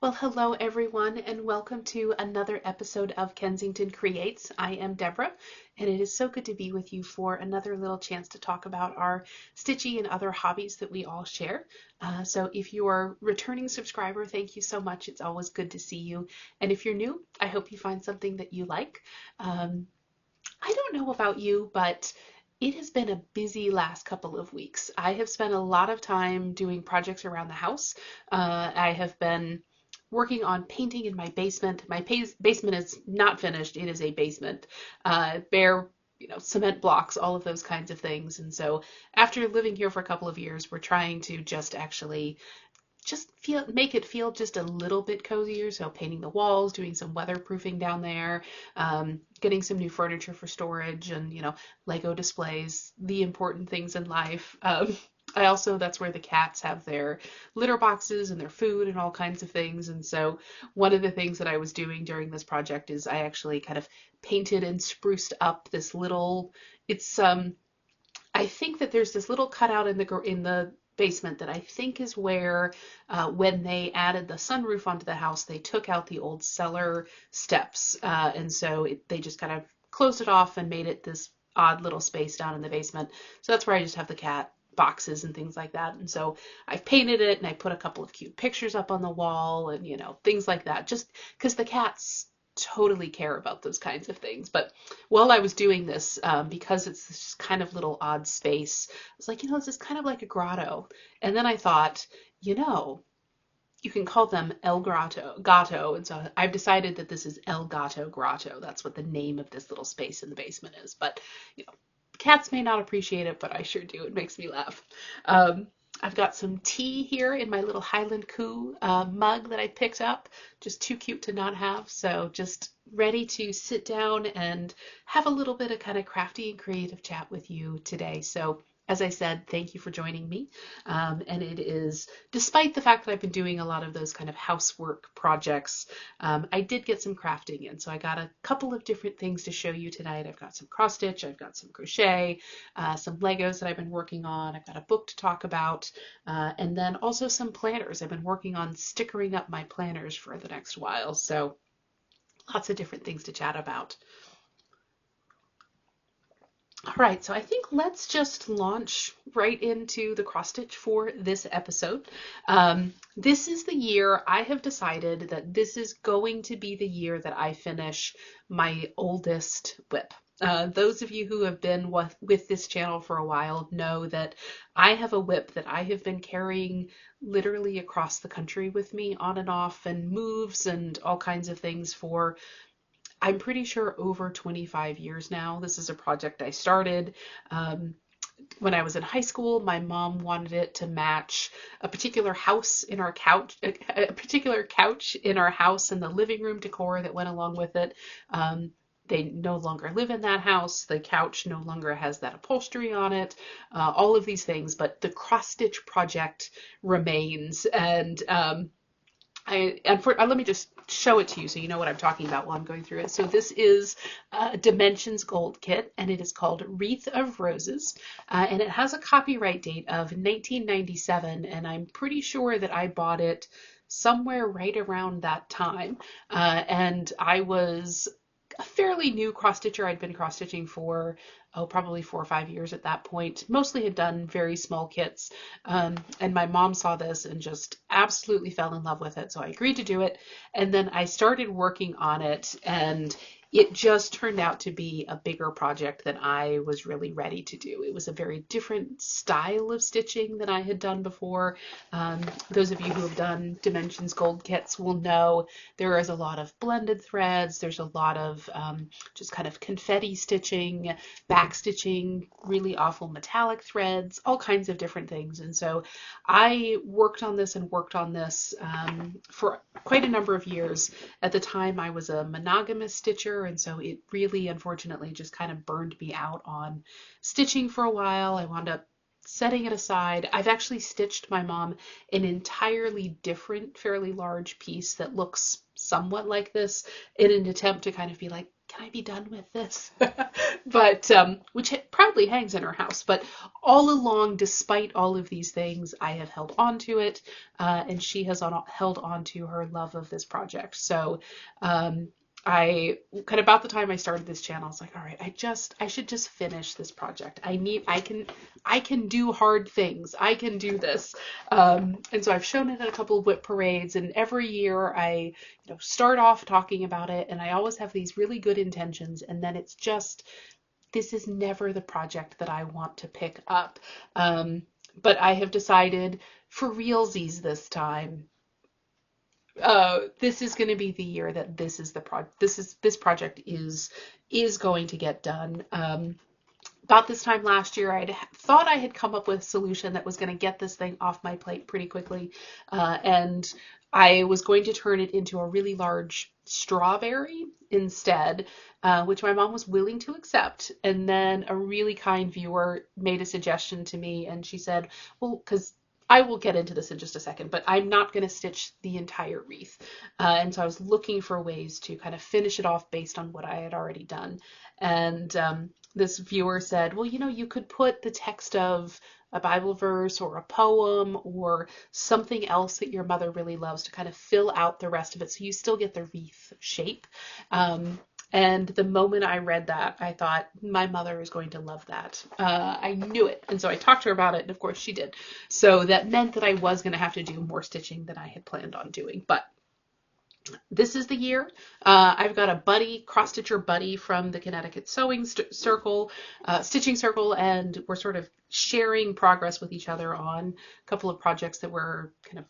Well, hello everyone, and welcome to another episode of Kensington Creates. I am Deborah, and it is so good to be with you for another little chance to talk about our stitchy and other hobbies that we all share. So if you are a returning subscriber, thank you so much. It's always good to see you. And if you're new, I hope you find something that you like. I don't know about you, but it has been a busy last couple of weeks. I have spent a lot of time doing projects around the house. I have been working on painting in my basement. My basement is not finished. It is a basement. Bare, cement blocks, all of those kinds of things. And so after living here for a couple of years, we're trying to just actually make it feel just a little bit cozier. So painting the walls, doing some weatherproofing down there, getting some new furniture for storage, and Lego displays, the important things in life. That's where the cats have their litter boxes and their food and all kinds of things. And so one of the things that I was doing during this project is I actually kind of painted and spruced up this little, I think that there's this little cutout in the basement that I think is where when they added the sunroof onto the house, they took out the old cellar steps. And so they just kind of closed it off and made it this odd little space down in the basement. So that's where I just have the cat boxes and things like that. And so I painted it and I put a couple of cute pictures up on the wall and, things like that, just because the cats totally care about those kinds of things. But while I was doing this, because it's this kind of little odd space, I was like, this is kind of like a grotto. And then I thought, you can call them El Gato. And so I've decided that this is El Gato Grotto. That's what the name of this little space in the basement is. But, cats may not appreciate it, but I sure do. It makes me laugh. I've got some tea here in my little Highland Coo mug that I picked up. Just too cute to not have. So just ready to sit down and have a little bit of kind of crafty and creative chat with you today. So as I said, thank you for joining me. And it is, despite the fact that I've been doing a lot of those kind of housework projects, I did get some crafting in. So I got a couple of different things to show you tonight. I've got some cross stitch, I've got some crochet, some Legos that I've been working on. I've got a book to talk about, and then also some planners. I've been working on stickering up my planners for the next while. So lots of different things to chat about. All right, so I think let's just launch right into the cross stitch for this episode. This is the year I have decided that this is going to be the year that I finish my oldest WIP. Those of you who have been with this channel for a while know that I have a WIP that I have been carrying literally across the country with me on and off, and moves and all kinds of things for, I'm pretty sure, over 25 years now. This is a project I started when I was in high school. My mom wanted it to match a particular house in our couch, a particular couch in our house, and the living room decor that went along with it. They no longer live in that house. The couch no longer has that upholstery on it, all of these things, but the cross stitch project remains. And let me just show it to you so you know what I'm talking about while I'm going through it. So this is a Dimensions Gold kit, and it is called Wreath of Roses, and it has a copyright date of 1997, and I'm pretty sure that I bought it somewhere right around that time, and I was a fairly new cross stitcher. I'd been cross stitching for probably 4 or 5 years at that point. Mostly had done very small kits, and my mom saw this and just absolutely fell in love with it. So I agreed to do it, and then I started working on it, and it just turned out to be a bigger project than I was really ready to do. It was a very different style of stitching than I had done before. Those of you who have done Dimensions Gold kits will know there is a lot of blended threads. There's a lot of just kind of confetti stitching, back stitching, really awful metallic threads, all kinds of different things. And so I worked on this for quite a number of years. At the time, I was a monogamous stitcher, and so it really, unfortunately, just kind of burned me out on stitching for a while. I wound up setting it aside. I've actually stitched my mom an entirely different, fairly large piece that looks somewhat like this in an attempt to kind of be like, can I be done with this? But which proudly hangs in her house. But all along, despite all of these things, I have held on to it, and she has held on to her love of this project. So I kind of about the time I started this channel, I was like, all right, I should just finish this project. I can do hard things. I can do this. And so I've shown it at a couple of WIP parades, and every year I, start off talking about it, and I always have these really good intentions, and then it's just, this is never the project that I want to pick up. But I have decided for realsies this time, this is going to be the year that this project is going to get done. About this time last year, I thought I had come up with a solution that was going to get this thing off my plate pretty quickly, and I was going to turn it into a really large strawberry instead, which my mom was willing to accept. And then a really kind viewer made a suggestion to me, and she said, well, because I will get into this in just a second, but I'm not going to stitch the entire wreath. And so I was looking for ways to kind of finish it off based on what I had already done. And this viewer said, well, you could put the text of a Bible verse or a poem or something else that your mother really loves to kind of fill out the rest of it so you still get the wreath shape. And the moment I read that, I thought, my mother is going to love that. I knew it. And so I talked to her about it, and of course she did. So that meant that I was going to have to do more stitching than I had planned on doing. But this is the year. I've got a buddy, cross-stitcher buddy from the Connecticut Sewing Stitching Circle, and we're sort of sharing progress with each other on a couple of projects that we're kind of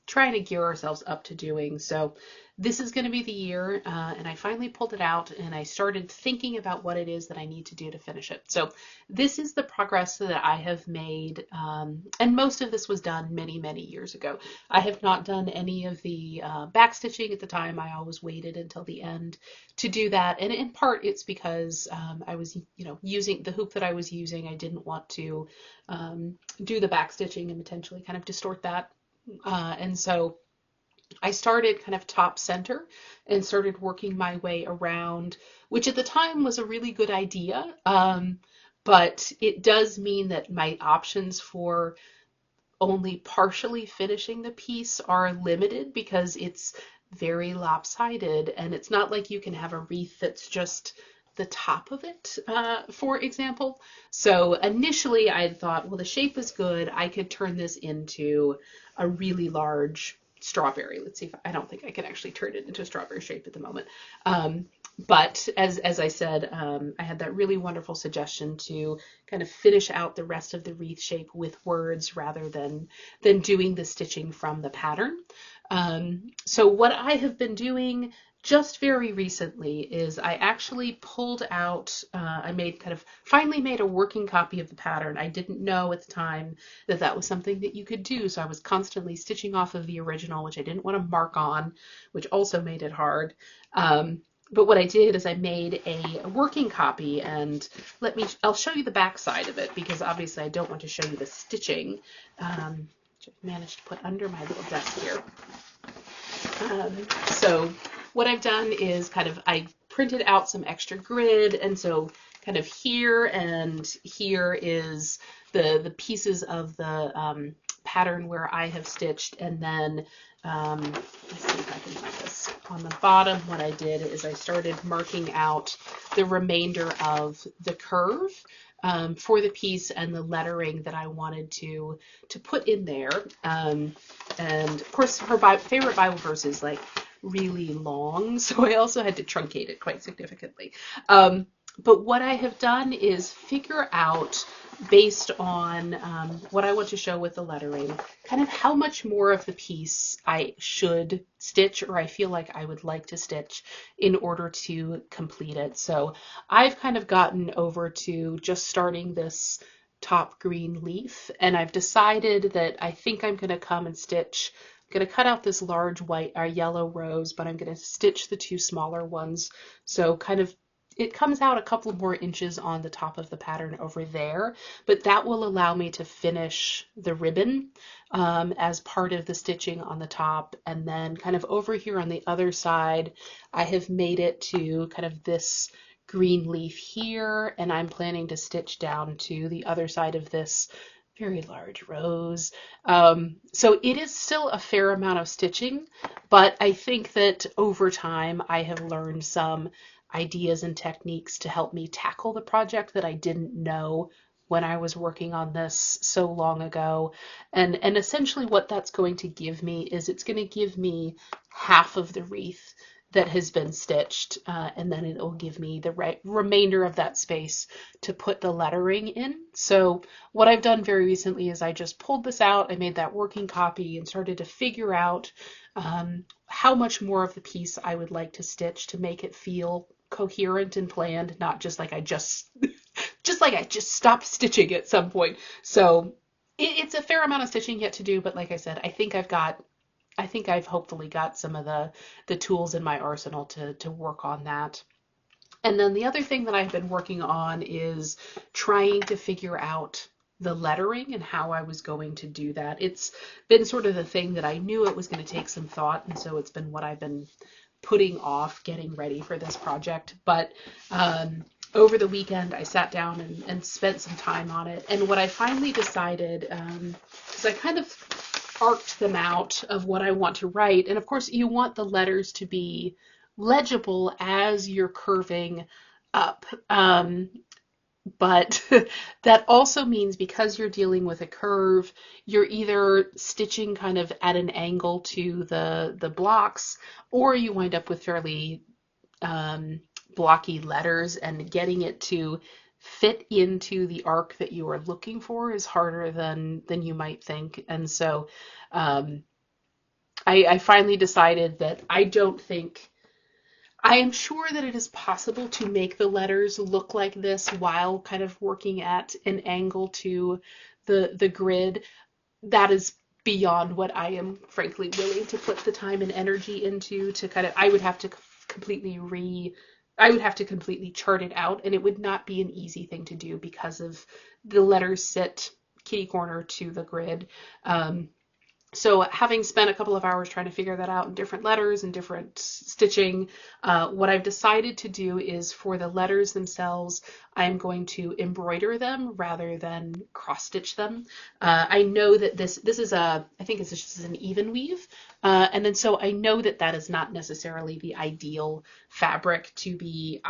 trying to gear ourselves up to doing. So this is going to be the year, and I finally pulled it out, and I started thinking about what it is that I need to do to finish it. So this is the progress that I have made, and most of this was done many, many years ago. I have not done any of the back stitching at the time. I always waited until the end to do that, and in part it's because I was, using the hoop that I was using. I didn't want to do the back stitching and potentially kind of distort that. And so I started kind of top center and started working my way around, which at the time was a really good idea. But it does mean that my options for only partially finishing the piece are limited because it's very lopsided, and it's not like you can have a wreath that's just the top of it, for example. So initially I had thought, well, the shape is good. I could turn this into a really large strawberry. Let's see if I don't think I can actually turn it into a strawberry shape at the moment. But as I said, I had that really wonderful suggestion to kind of finish out the rest of the wreath shape with words rather than doing the stitching from the pattern. So what I have been doing just very recently is I actually pulled out, I finally made a working copy of the pattern. I didn't know at the time that that was something that you could do, so I was constantly stitching off of the original, which I didn't want to mark on, which also made it hard. But what I did is I made a working copy, and I'll show you the back side of it because obviously I don't want to show you the stitching, which I've managed to put under my little desk here. So what I've done is I printed out some extra grid, and so kind of here and here is the pieces of the pattern where I have stitched, and then let's see if I can find this. On the bottom, what I did is I started marking out the remainder of the curve for the piece and the lettering that I wanted to put in there. And of course, her favorite Bible verse is really long, so I also had to truncate it quite significantly. But what I have done is figure out, based on what I want to show with the lettering, kind of how much more of the piece I should stitch, or I feel like I would like to stitch in order to complete it. So I've kind of gotten over to just starting this top green leaf, and I've decided that I think I'm going to come and stitch. I'm going to cut out this large white or yellow rose, but I'm going to stitch the two smaller ones. So kind of it comes out a couple more inches on the top of the pattern over there, but that will allow me to finish the ribbon as part of the stitching on the top. And then kind of over here on the other side, I have made it to kind of this green leaf here, and I'm planning to stitch down to the other side of this very large rose. So it is still a fair amount of stitching, but I think that over time I have learned some ideas and techniques to help me tackle the project that I didn't know when I was working on this so long ago. And essentially what that's going to give me is it's going to give me half of the wreath that has been stitched, and then it'll give me the remainder of that space to put the lettering in. So what I've done very recently is I just pulled this out, I made that working copy and started to figure out how much more of the piece I would like to stitch to make it feel coherent and planned, not just like I just stopped stitching at some point. So it's a fair amount of stitching yet to do, but like I said, I think I've hopefully got some of the tools in my arsenal to work on that. And then the other thing that I've been working on is trying to figure out the lettering and how I was going to do that. It's been sort of the thing that I knew it was going to take some thought, and so it's been what I've been putting off getting ready for this project. But over the weekend, I sat down and spent some time on it. And what I finally decided, because I kind of arced them out of what I want to write. And of course, you want the letters to be legible as you're curving up. But that also means because you're dealing with a curve, you're either stitching kind of at an angle to the blocks, or you wind up with fairly blocky letters, and getting it to fit into the arc that you are looking for is harder than you might think. And so I finally decided that I am sure that it is possible to make the letters look like this while kind of working at an angle to the grid. That is beyond what I am frankly willing to put the time and energy into to kind of, I would have to completely chart it out, and it would not be an easy thing to do because of the letters sit kitty corner to the grid. So having spent a couple of hours trying to figure that out in different letters and different stitching, what I've decided to do is for the letters themselves, I'm going to embroider them rather than cross stitch them. I know that this is I think this is an even weave. And then so I know that that is not necessarily the ideal fabric to be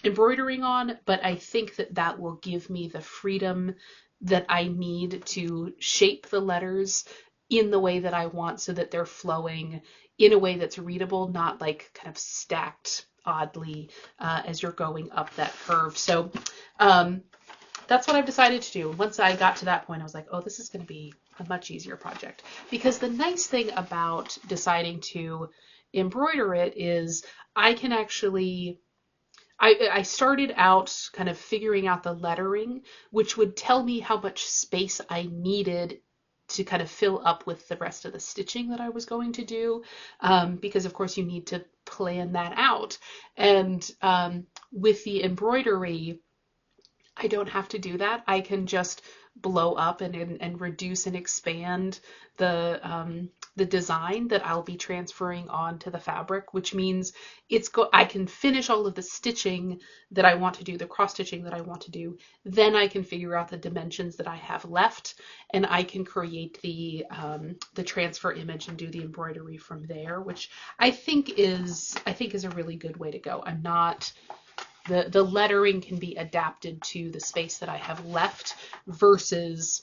embroidering on, but I think that that will give me the freedom that I need to shape the letters in the way that I want so that they're flowing in a way that's readable, not like kind of stacked oddly as you're going up that curve. So that's what I've decided to do. Once I got to that point, I was like, oh, this is going to be a much easier project. Because the nice thing about deciding to embroider it is I can actually, I started out kind of figuring out the lettering, which would tell me how much space I needed to kind of fill up with the rest of the stitching that I was going to do, because of course you need to plan that out. And with the embroidery, I don't have to do that. I can just blow up and reduce and expand the design that I'll be transferring onto the fabric, which means I can finish all of the stitching that I want to do, the cross stitching that I want to do. Then I can figure out the dimensions that I have left, and I can create the transfer image and do the embroidery from there, which I think is a really good way to go. I'm not. The lettering can be adapted to the space that I have left versus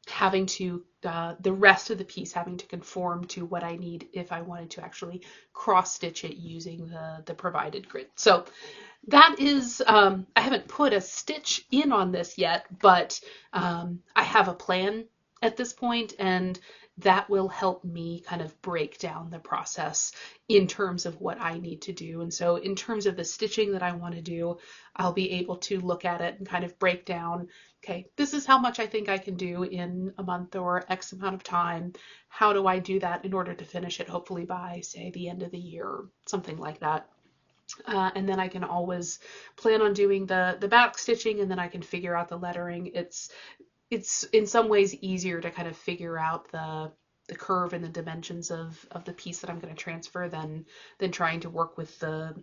having to, the rest of the piece having to conform to what I need if I wanted to actually cross stitch it using the provided grid. So that is, I haven't put a stitch in on this yet, but I have a plan at this point, and that will help me kind of break down the process in terms of what I need to do. And so in terms of the stitching that I want to do, I'll be able to look at it and kind of break down, okay, this is how much I think I can do in a month or X amount of time. How do I do that in order to finish it hopefully by, say, the end of the year or something like that? And then I can always plan on doing the back stitching, and then I can figure out the lettering. It's in some ways easier to kind of figure out the curve and the dimensions of the piece that I'm going to transfer than trying to work with the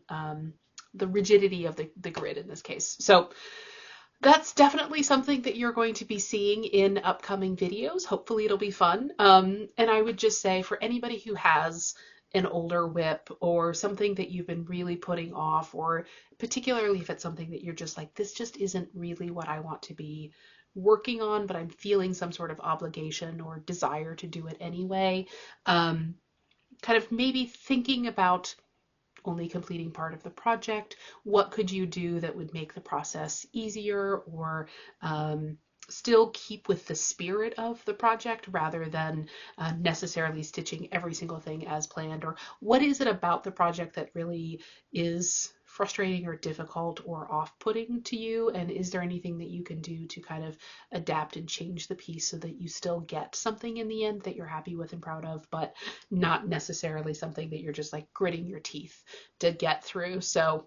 rigidity of the grid in this case. So that's definitely something that you're going to be seeing in upcoming videos. Hopefully it'll be fun. And I would just say for anybody who has an older WIP or something that you've been really putting off, or particularly if it's something that you're just like, this just isn't really what I want to be working on, but I'm feeling some sort of obligation or desire to do it anyway. Kind of maybe thinking about only completing part of the project. What could you do that would make the process easier, or still keep with the spirit of the project rather than necessarily stitching every single thing as planned? Or what is it about the project that really is frustrating or difficult or off-putting to you? And is there anything that you can do to kind of adapt and change the piece so that you still get something in the end that you're happy with and proud of, but not necessarily something that you're just like gritting your teeth to get through? So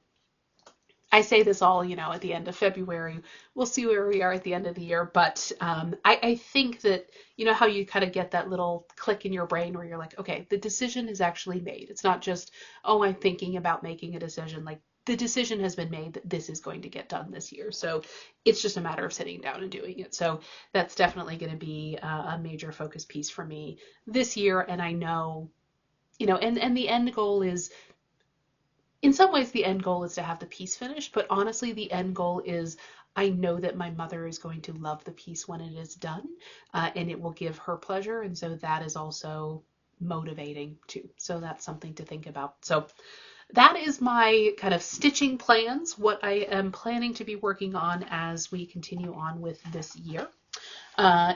I say this all, at the end of February. We'll see where we are at the end of the year. But I think that, how you kind of get that little click in your brain where you're like, okay, the decision is actually made. It's not just, oh, I'm thinking about making a decision. Like, the decision has been made that this is going to get done this year. So it's just a matter of sitting down and doing it. So that's definitely going to be a major focus piece for me this year. And I know, and the end goal is, in some ways, the end goal is to have the piece finished, but honestly, the end goal is I know that my mother is going to love the piece when it is done, and it will give her pleasure, and so that is also motivating too. So that's something to think about. So that is my kind of stitching plans, what I am planning to be working on as we continue on with this year.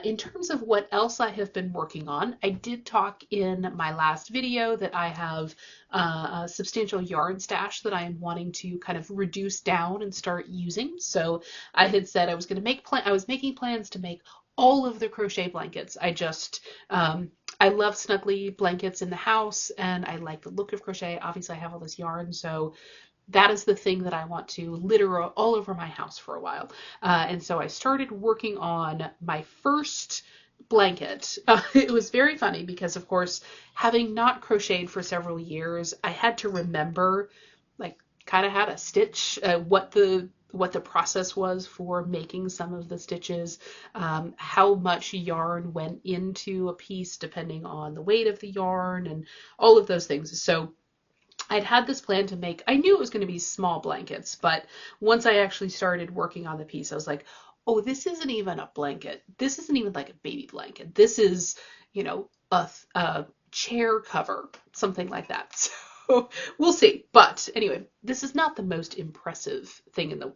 In terms of what else I have been working on, I did talk in my last video that I have a substantial yarn stash that I am wanting to kind of reduce down and start using. So I had said I was going to I was making plans to make all of the crochet blankets. I love snuggly blankets in the house, and I like the look of crochet. Obviously, I have all this yarn, so that is the thing that I want to litter all over my house for a while. And so I started working on my first blanket. It was very funny because, of course, having not crocheted for several years, I had to remember, like, kind of how to stitch, what the process was for making some of the stitches, how much yarn went into a piece depending on the weight of the yarn, and all of those things. So I'd had this plan to make, I knew it was going to be small blankets, but once I actually started working on the piece, I was like, oh, this isn't even a blanket. This isn't even like a baby blanket. This is, a chair cover, something like that. So we'll see. But anyway, this is not the most impressive thing in the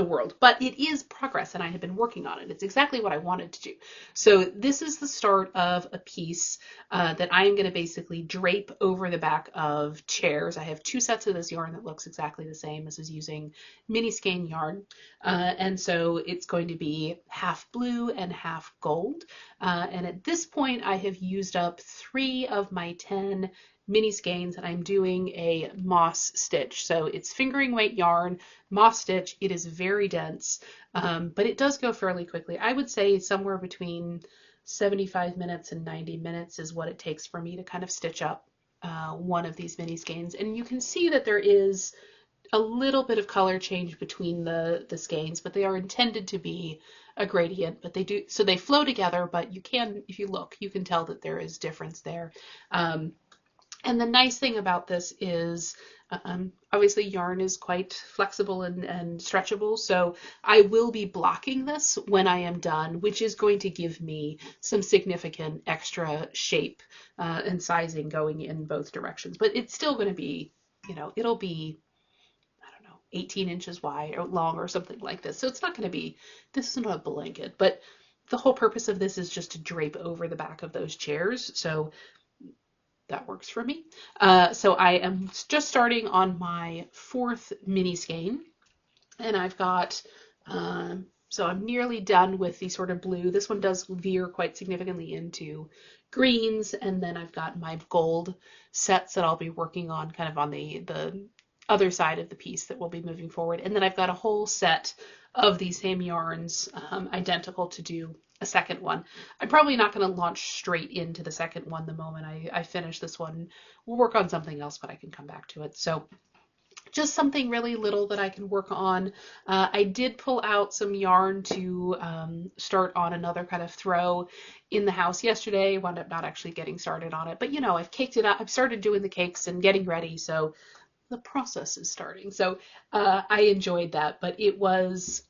world, but it is progress, and I have been working on it. It's exactly what I wanted to do. So this is the start of a piece that I am going to basically drape over the back of chairs. I have two sets of this yarn that looks exactly the same. This is using mini skein yarn, and so it's going to be half blue and half gold. And at this point, I have used up 3 of my 10 mini skeins, and I'm doing a moss stitch. So it's fingering weight yarn, moss stitch. It is very dense, but it does go fairly quickly. I would say somewhere between 75 minutes and 90 minutes is what it takes for me to kind of stitch up one of these mini skeins. And you can see that there is a little bit of color change between the skeins, but they are intended to be a gradient, but they flow together, but you can, if you look, you can tell that there is difference there. And the nice thing about this is, obviously yarn is quite flexible and stretchable, so I will be blocking this when I am done, which is going to give me some significant extra shape and sizing going in both directions. But it's still going to be, it'll be, I don't know, 18 inches wide or long or something like this. So it's not going to be, this isn't a blanket, but the whole purpose of this is just to drape over the back of those chairs. So that works for me. So I am just starting on my 4th mini skein, and I've got, so I'm nearly done with the sort of blue. This one does veer quite significantly into greens, and then I've got my gold sets that I'll be working on kind of on the other side of the piece that we'll be moving forward. And then I've got a whole set of these same yarns, identical, to do a second one. I'm probably not going to launch straight into the second one the moment I finish this one. We'll work on something else, but I can come back to it. So just something really little that I can work on. I did pull out some yarn to start on another kind of throw in the house yesterday. Wound up not actually getting started on it, but you know, I've caked it up. I've started doing the cakes and getting ready, so the process is starting. So I enjoyed that, but it was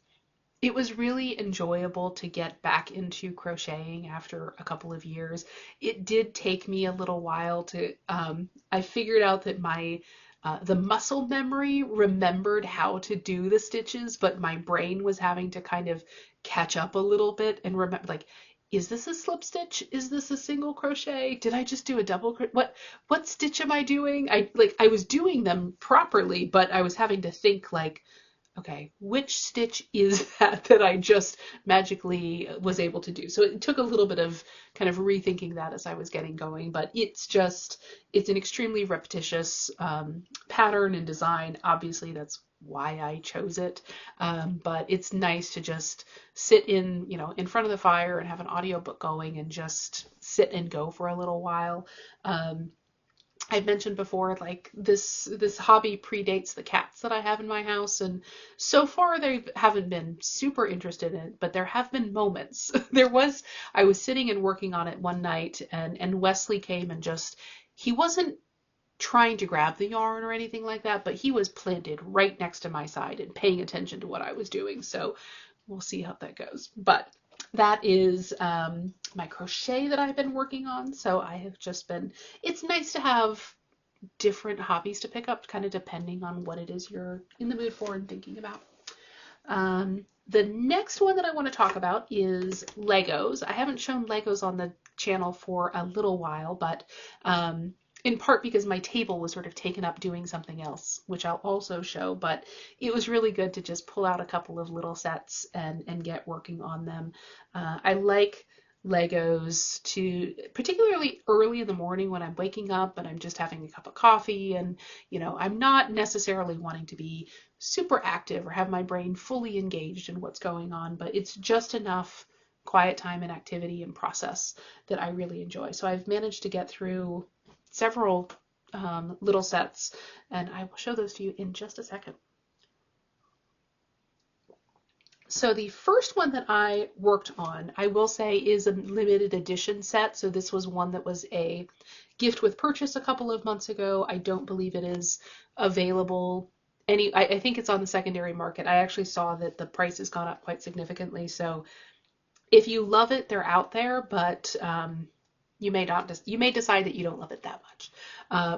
really enjoyable to get back into crocheting after a couple of years. It did take me a little while to, I figured out that the muscle memory remembered how to do the stitches, but my brain was having to kind of catch up a little bit and remember, like, is this a slip stitch? Is this a single crochet? Did I just do a double crochet? What stitch am I doing? I was doing them properly, but I was having to think, like, okay, which stitch is that I just magically was able to do? So it took a little bit of kind of rethinking that as I was getting going, but it's an extremely repetitious pattern and design. Obviously, that's why I chose it. But it's nice to just sit in front of the fire and have an audiobook going and just sit and go for a little while. I've mentioned before, like, this hobby predates the cats that I have in my house, and so far they haven't been super interested in it, but there have been moments. I was sitting and working on it one night, and Wesley came and he wasn't trying to grab the yarn or anything like that, but he was planted right next to my side and paying attention to what I was doing, so we'll see how that goes. But that is my crochet that I've been working on. So I have it's nice to have different hobbies to pick up, kind of depending on what it is you're in the mood for and thinking about. The next one that I want to talk about is Legos. I haven't shown Legos on the channel for a little while, but in part because my table was sort of taken up doing something else, which I'll also show, but it was really good to just pull out a couple of little sets and get working on them. I like Legos particularly early in the morning when I'm waking up and I'm just having a cup of coffee, and I'm not necessarily wanting to be super active or have my brain fully engaged in what's going on, but it's just enough quiet time and activity and process that I really enjoy. So I've managed to get through several little sets, and I will show those to you in just a second. So the first one that I worked on, I will say, is a limited edition set. So this was one that was a gift with purchase a couple of months ago. I don't believe it is available I think it's on the secondary market. I actually saw that the price has gone up quite significantly. So if you love it, they're out there, but you may decide that you don't love it that much.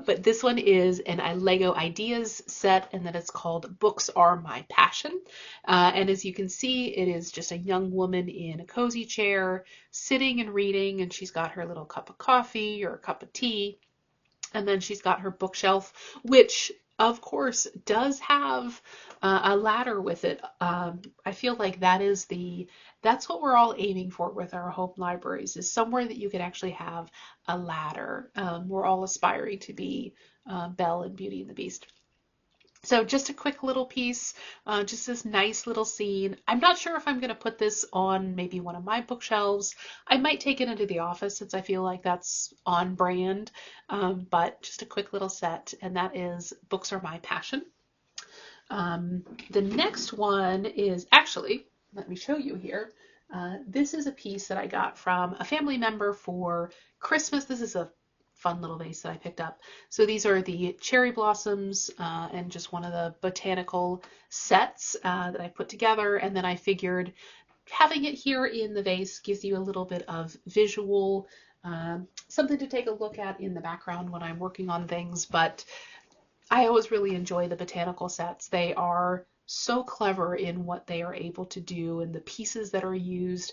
But this one is a Lego Ideas set, and that it's called Books Are My Passion. And as you can see, it is just a young woman in a cozy chair, sitting and reading, and she's got her little cup of coffee or a cup of tea. And then she's got her bookshelf, which of course does have a ladder with it. I feel like that's what we're all aiming for with our home libraries, is somewhere that you can actually have a ladder. We're all aspiring to be Belle in Beauty and the Beast. So just a quick little piece, just this nice little scene. I'm not sure if I'm going to put this on maybe one of my bookshelves. I might take it into the office since I feel like that's on brand, but just a quick little set, and that is Books Are My Passion. The next one is actually, let me show you here. This is a piece that I got from a family member for Christmas. This is a fun little vase that I picked up. So these are the cherry blossoms and just one of the botanical sets that I put together, and then I figured having it here in the vase gives you a little bit of visual, something to take a look at in the background when I'm working on things. But I always really enjoy the botanical sets. They are so clever in what they are able to do and the pieces that are used.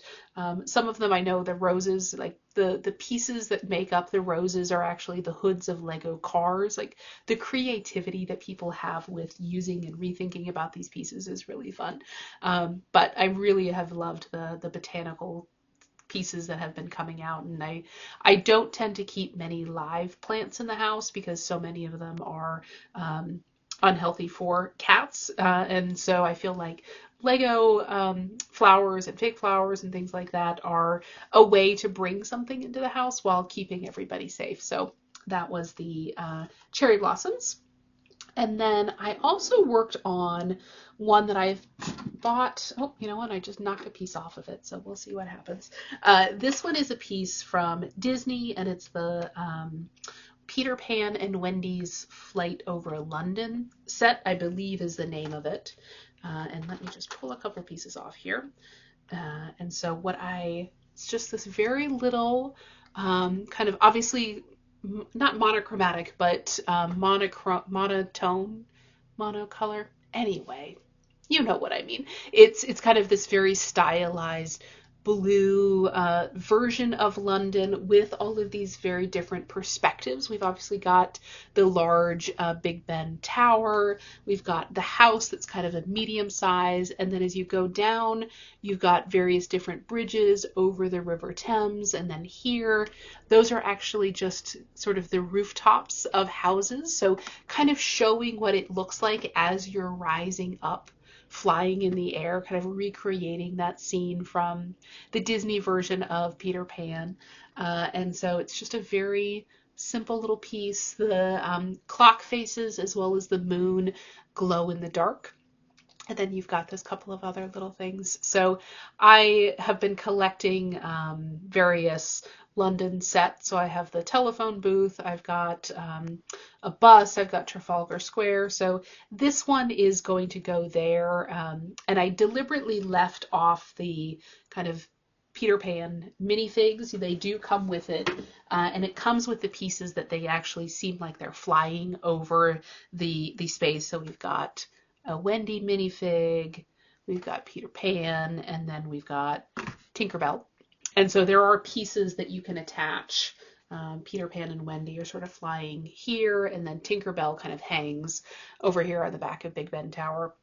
Some of them, I know the roses, like the pieces that make up the roses are actually the hoods of Lego cars. Like the creativity that people have with using and rethinking about these pieces is really fun. But I really have loved the botanical pieces that have been coming out, and I don't tend to keep many live plants in the house because so many of them are unhealthy for cats, and so I feel like Lego flowers and fake flowers and things like that are a way to bring something into the house while keeping everybody safe. So that was the cherry blossoms. And then I also worked on one that I've bought. Oh, you know what? I just knocked a piece off of it, so we'll see what happens. This one is a piece from Disney, and it's the Peter Pan and Wendy's Flight Over London set, I believe is the name of it. And let me just pull a couple pieces off here. And so it's just this very little kind of obviously not monochromatic, but monotone, monocolor. Anyway, you know what I mean. It's kind of this very stylized blue version of London with all of these very different perspectives. We've obviously got the large Big Ben Tower. We've got the house that's kind of a medium size. And then as you go down, you've got various different bridges over the River Thames. And then here, those are actually just sort of the rooftops of houses. So kind of showing what it looks like as you're rising up, flying in the air, kind of recreating that scene from the Disney version of Peter Pan. And so it's just a very simple little piece. The clock faces as well as the moon glow in the dark. And then you've got this couple of other little things. So I have been collecting various London sets. So I have the telephone booth, I've got a bus, I've got Trafalgar Square. So this one is going to go there. And I deliberately left off the kind of Peter Pan minifigs. They do come with it, and it comes with the pieces that they actually seem like they're flying over the space. So we've got a Wendy minifig, we've got Peter Pan, and then we've got Tinkerbell. And so there are pieces that you can attach. Peter Pan and Wendy are sort of flying here, and then Tinkerbell kind of hangs over here on the back of Big Ben Tower.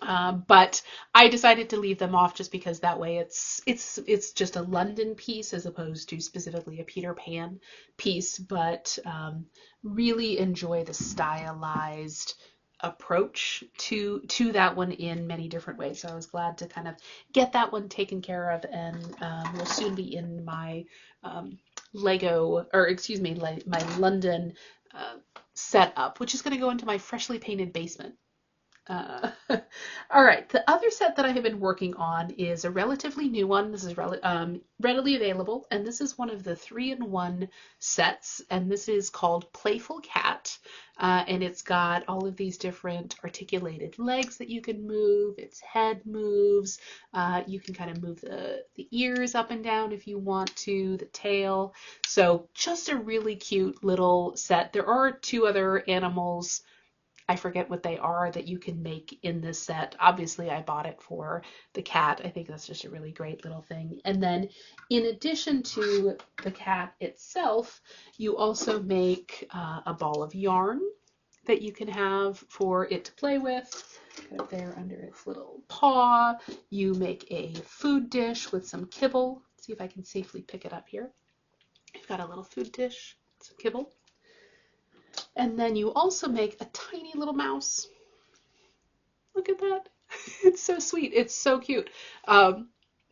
But I decided to leave them off just because that way it's just a London piece as opposed to specifically a Peter Pan piece, but really enjoy the stylized approach to that one in many different ways. So I was glad to kind of get that one taken care of, and will soon be in my Lego, or excuse me, my London setup, which is going to go into my freshly painted basement. All right, the other set that I have been working on is a relatively new one. This is readily available, and this is one of the 3-in-1 sets, and this is called Playful Cat, and it's got all of these different articulated legs that you can move. Its head moves. You can kind of move the ears up and down if you want to, the tail. So just a really cute little set. There are 2 other animals, I forget what they are, that you can make in this set. Obviously, I bought it for the cat. I think that's just a really great little thing. And then in addition to the cat itself, you also make a ball of yarn that you can have for it to play with. Right there under its little paw. You make a food dish with some kibble. Let's see if I can safely pick it up here. You've got a little food dish, some kibble. And then you also make a tiny little mouse. Look at that. It's so sweet. It's so cute.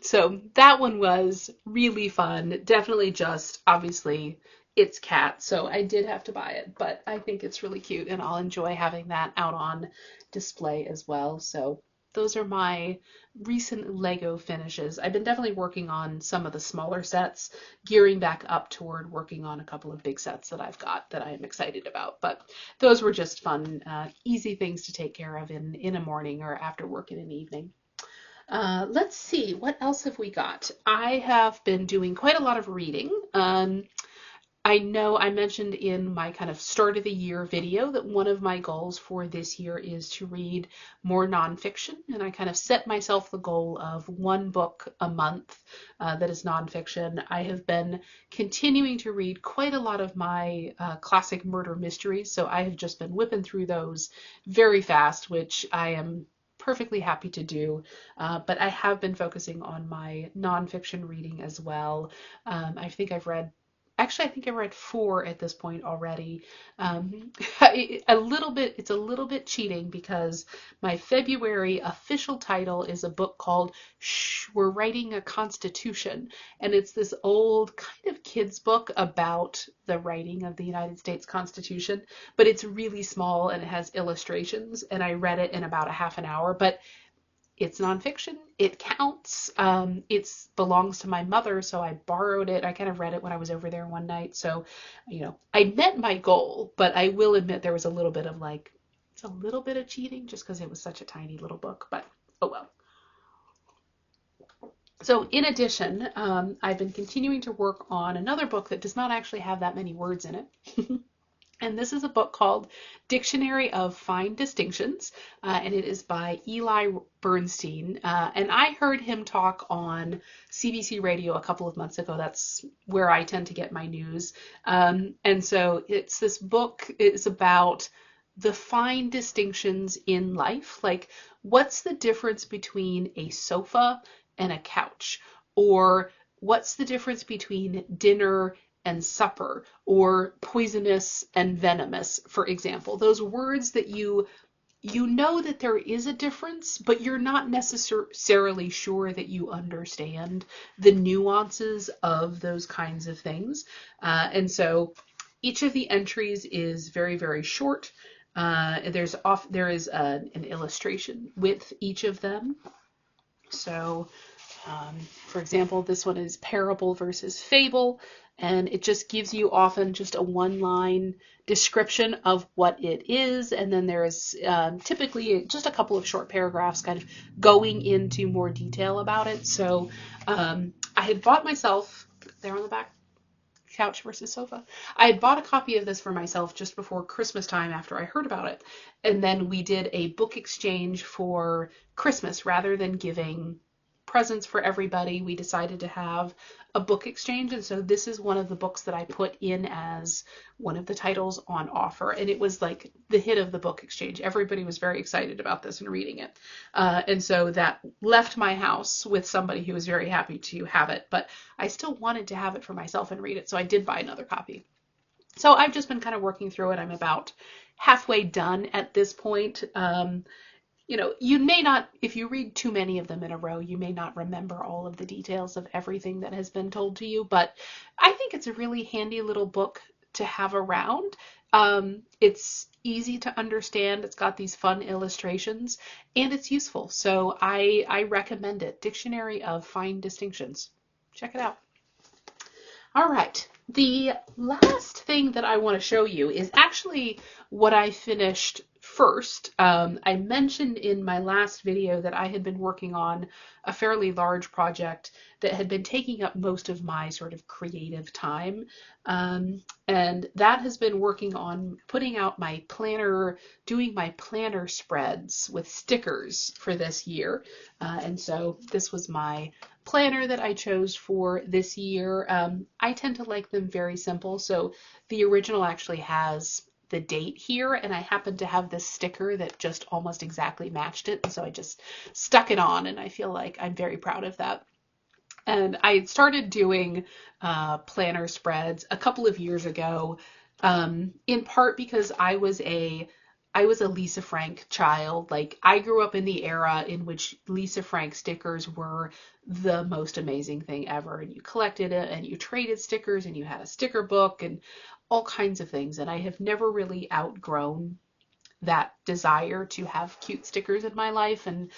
So that one was really fun. Definitely just, obviously, it's cat, so I did have to buy it, but I think it's really cute, and I'll enjoy having that out on display as well. So those are my recent Lego finishes. I've been definitely working on some of the smaller sets, gearing back up toward working on a couple of big sets that I've got that I'm excited about. But those were just fun, easy things to take care of in a morning or after work in an evening. Let's see, what else have we got? I have been doing quite a lot of reading. I know I mentioned in my kind of start of the year video that one of my goals for this year is to read more nonfiction, and I kind of set myself the goal of 1 book a month that is nonfiction. I have been continuing to read quite a lot of my classic murder mysteries, so I have just been whipping through those very fast, which I am perfectly happy to do. But I have been focusing on my nonfiction reading as well. I think I've read Actually, I think I read 4 at this point already. It's a little bit cheating because my February official title is a book called Shh, We're Writing a Constitution. And it's this old kind of kids book about the writing of the United States Constitution, but it's really small and it has illustrations. And I read it in about a half an hour, but it's nonfiction. It counts. It belongs to my mother, so I borrowed it. I kind of read it when I was over there one night. So, I met my goal, but I will admit there was a little bit of it's a little bit of cheating just because it was such a tiny little book, but oh well. So in addition, I've been continuing to work on another book that does not actually have that many words in it. And this is a book called Dictionary of Fine Distinctions, and it is by Eli Burnstein. And I heard him talk on CBC Radio a couple of months ago. That's where I tend to get my news. And so this book is about the fine distinctions in life. Like, what's the difference between a sofa and a couch? Or what's the difference between dinner and supper, or poisonous and venomous, for example. Those words that you know that there is a difference, but you're not necessarily sure that you understand the nuances of those kinds of things. And so each of the entries is very, very short. There is an illustration with each of them. So, for example, this one is parable versus fable, and it just gives you often just a one-line description of what it is, and then there is typically just a couple of short paragraphs kind of going into more detail about it. So I had bought myself, there on the back, couch versus sofa. I had bought a copy of this for myself just before Christmas time after I heard about it, and then we did a book exchange for Christmas rather than giving presents for everybody. We decided to have a book exchange, and so this is one of the books that I put in as one of the titles on offer, and it was like the hit of the book exchange. Everybody was very excited about this and reading it, and so that left my house with somebody who was very happy to have it, but I still wanted to have it for myself and read it, so I did buy another copy. So I've just been kind of working through it. I'm about halfway done at this point. You may not, if you read too many of them in a row, you may not remember all of the details of everything that has been told to you, but I think it's a really handy little book to have around. It's easy to understand. It's got these fun illustrations, and it's useful. So I recommend it. Dictionary of Fine Distinctions. Check it out. All right. The last thing that I want to show you is actually what I finished first. I mentioned in my last video that I had been working on a fairly large project that had been taking up most of my sort of creative time. And that has been working on putting out my planner, doing my planner spreads with stickers for this year. And so this was my planner that I chose for this year. I tend to like them very simple. So the original actually has the date here, and I happen to have this sticker that just almost exactly matched it, and so I just stuck it on, and I feel like I'm very proud of that. And I started doing planner spreads a couple of years ago, in part because I was a Lisa Frank child. Like, I grew up in the era in which Lisa Frank stickers were the most amazing thing ever, and you collected it and you traded stickers and you had a sticker book and all kinds of things, and I have never really outgrown that desire to have cute stickers in my life and,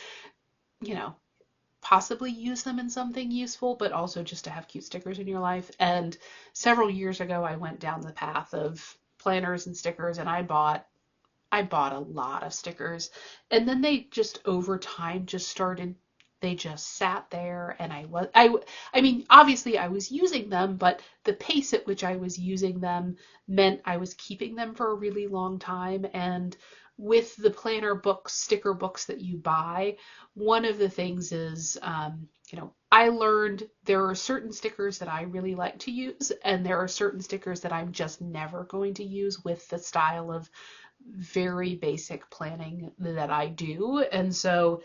possibly use them in something useful, but also just to have cute stickers in your life. And several years ago, I went down the path of planners and stickers, and I bought a lot of stickers, and then they just over time they just sat there, and I mean, obviously I was using them, but the pace at which I was using them meant I was keeping them for a really long time. And with the planner books, sticker books that you buy, one of the things is, I learned there are certain stickers that I really like to use, and there are certain stickers that I'm just never going to use with the style of very basic planning that I do. And so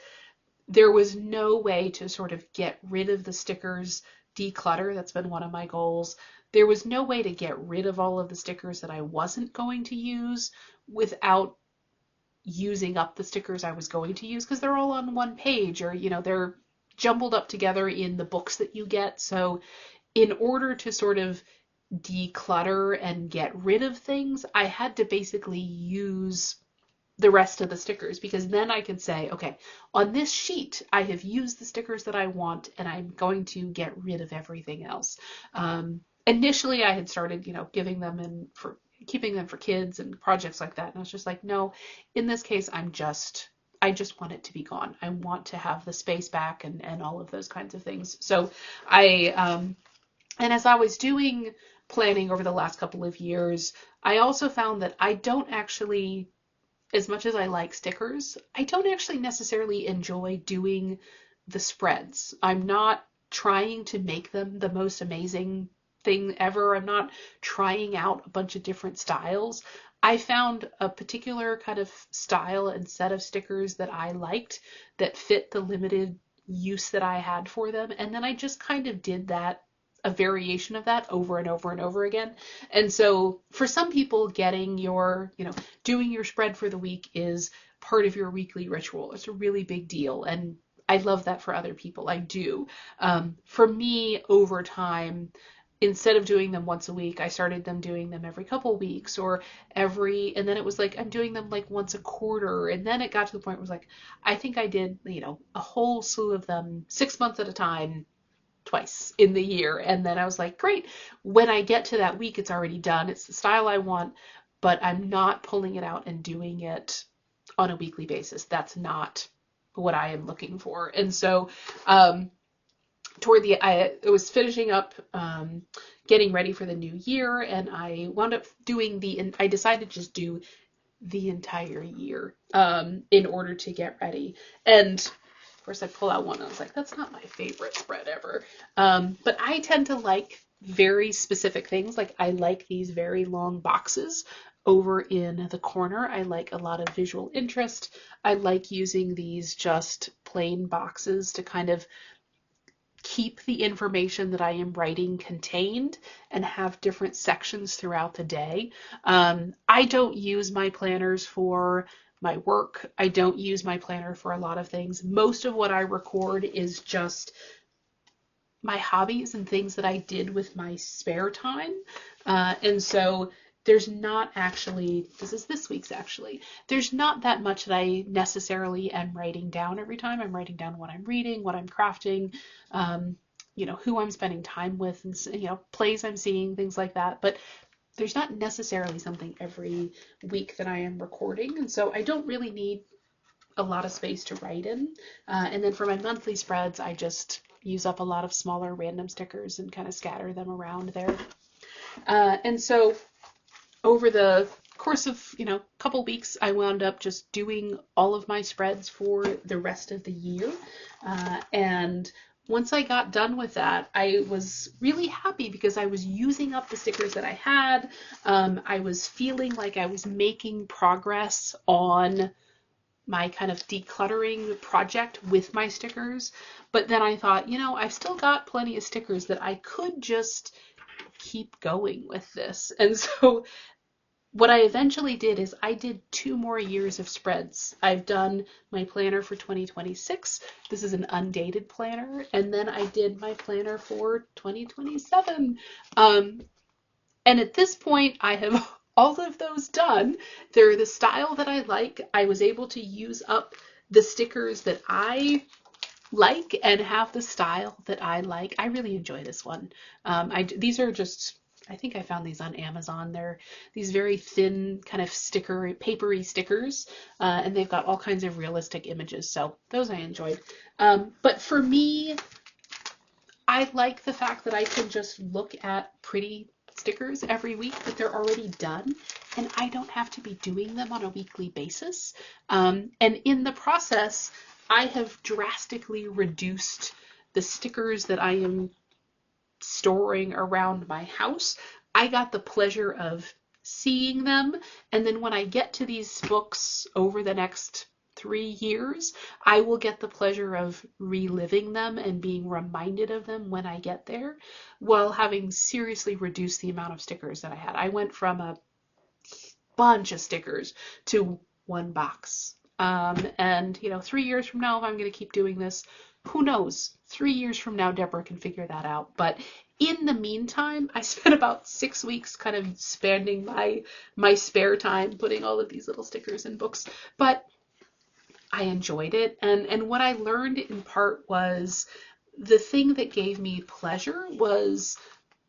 there was no way to sort of get rid of the stickers, declutter. That's been one of my goals. There was no way to get rid of all of the stickers that I wasn't going to use without using up the stickers I was going to use, because they're all on one page, or, you know, they're jumbled up together in the books that you get. So in order to sort of declutter and get rid of things, I had to basically use the rest of the stickers, because then I could say, okay, on this sheet, I have used the stickers that I want, and I'm going to get rid of everything else. Initially, I had started, you know, giving them in for keeping them for kids and projects like that. And I was just like, no, in this case, I just want it to be gone. I want to have the space back and all of those kinds of things. So and as I was doing planning over the last couple of years, I also found that I don't actually, as much as I like stickers, I don't actually necessarily enjoy doing the spreads. I'm not trying to make them the most amazing thing ever. I'm not trying out a bunch of different styles. I found a particular kind of style and set of stickers that I liked that fit the limited use that I had for them. And then I just kind of did that, a variation of that over and over and over again. And so for some people, getting your, you know, doing your spread for the week is part of your weekly ritual. It's a really big deal. And I love that for other people. I do. For me, over time, instead of doing them once a week, I started doing them every couple weeks, or and then it was like, I'm doing them like once a quarter. And then it got to the point where it was like, I think I did, you know, a whole slew of them 6 months at a time, twice in the year. And then I was like, great, when I get to that week, it's already done. It's the style I want, but I'm not pulling it out and doing it on a weekly basis. That's not what I am looking for. And so, I was finishing up, getting ready for the new year, and I wound up I decided to just do the entire year, in order to get ready. And of course I pull out one, and I was like, that's not my favorite spread ever. But I tend to like very specific things. Like, I like these very long boxes over in the corner. I like a lot of visual interest. I like using these just plain boxes to kind of keep the information that I am writing contained and have different sections throughout the day. I don't use my planners for my work. I don't use my planner for a lot of things. Most of what I record is just my hobbies and things that I did with my spare time. And so there's not actually, this week's actually, there's not that much that I necessarily am writing down every time. I'm writing down what I'm reading, what I'm crafting, you know, who I'm spending time with, and, you know, plays I'm seeing, things like that. But there's not necessarily something every week that I am recording. And so I don't really need a lot of space to write in. And then for my monthly spreads, I just use up a lot of smaller random stickers and kind of scatter them around there. And so over the course of, you know, a couple weeks, I wound up just doing all of my spreads for the rest of the year. And once I got done with that, I was really happy because I was using up the stickers that I had. I was feeling like I was making progress on my kind of decluttering project with my stickers. But then I thought, you know, I've still got plenty of stickers that I could just keep going with this. And so what I eventually did is I did 2 more years of spreads. I've done my planner for 2026. This is an undated planner. And then I did my planner for 2027. And at this point, I have all of those done. They're the style that I like. I was able to use up the stickers that I like and have the style that I like. I really enjoy this one. These are just, I think I found these on Amazon. They're these very thin kind of papery stickers, and they've got all kinds of realistic images. So those I enjoyed. But for me, I like the fact that I can just look at pretty stickers every week, that they're already done, and I don't have to be doing them on a weekly basis. And in the process, I have drastically reduced the stickers that I am storing around my house. I got the pleasure of seeing them. And then when I get to these books over the next 3 years, I will get the pleasure of reliving them and being reminded of them when I get there, while having seriously reduced the amount of stickers that I had. I went from a bunch of stickers to one box. And 3 years from now, if I'm going to keep doing this, who knows? 3 years from now, Deborah can figure that out. But in the meantime, I spent about 6 weeks kind of spending my spare time putting all of these little stickers in books. But I enjoyed it. And what I learned in part was the thing that gave me pleasure was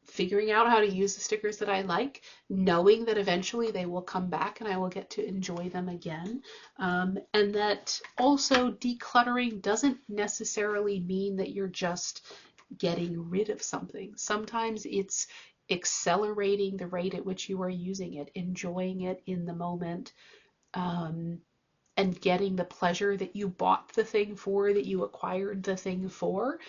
figuring out how to use the stickers that I like, knowing that eventually they will come back and I will get to enjoy them again. And that also decluttering doesn't necessarily mean that you're just getting rid of something. Sometimes it's accelerating the rate at which you are using it, enjoying it in the moment, and getting the pleasure that you bought the thing for, that you acquired the thing for,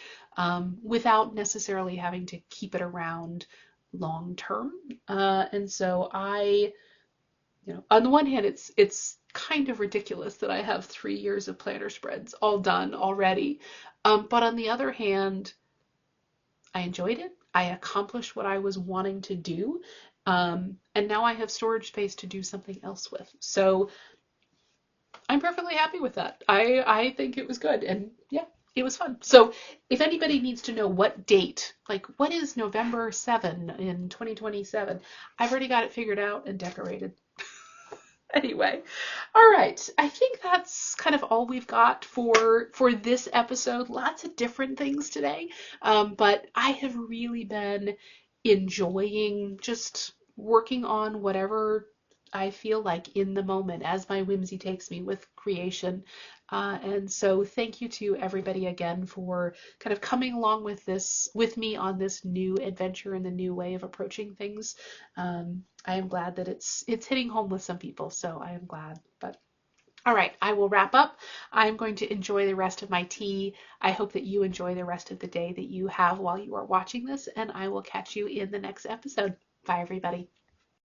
without necessarily having to keep it around long term. And so on the one hand, it's kind of ridiculous that I have 3 years of planner spreads all done already. But on the other hand, I enjoyed it. I accomplished what I was wanting to do. And now I have storage space to do something else with. So I'm perfectly happy with that. I think it was good, and yeah, it was fun. So if anybody needs to know what date, like what is November 7 in 2027, I've already got it figured out and decorated. Anyway, all right. I think that's kind of all we've got for this episode. Lots of different things today, but I have really been enjoying just working on whatever I feel like in the moment as my whimsy takes me with creation. And so thank you to everybody again for kind of coming along with me on this new adventure and the new way of approaching things. I am glad that it's hitting home with some people, so I am glad. But all right, I will wrap up. I'm going to enjoy the rest of my tea. I hope that you enjoy the rest of the day that you have while you are watching this, and I will catch you in the next episode. Bye, everybody.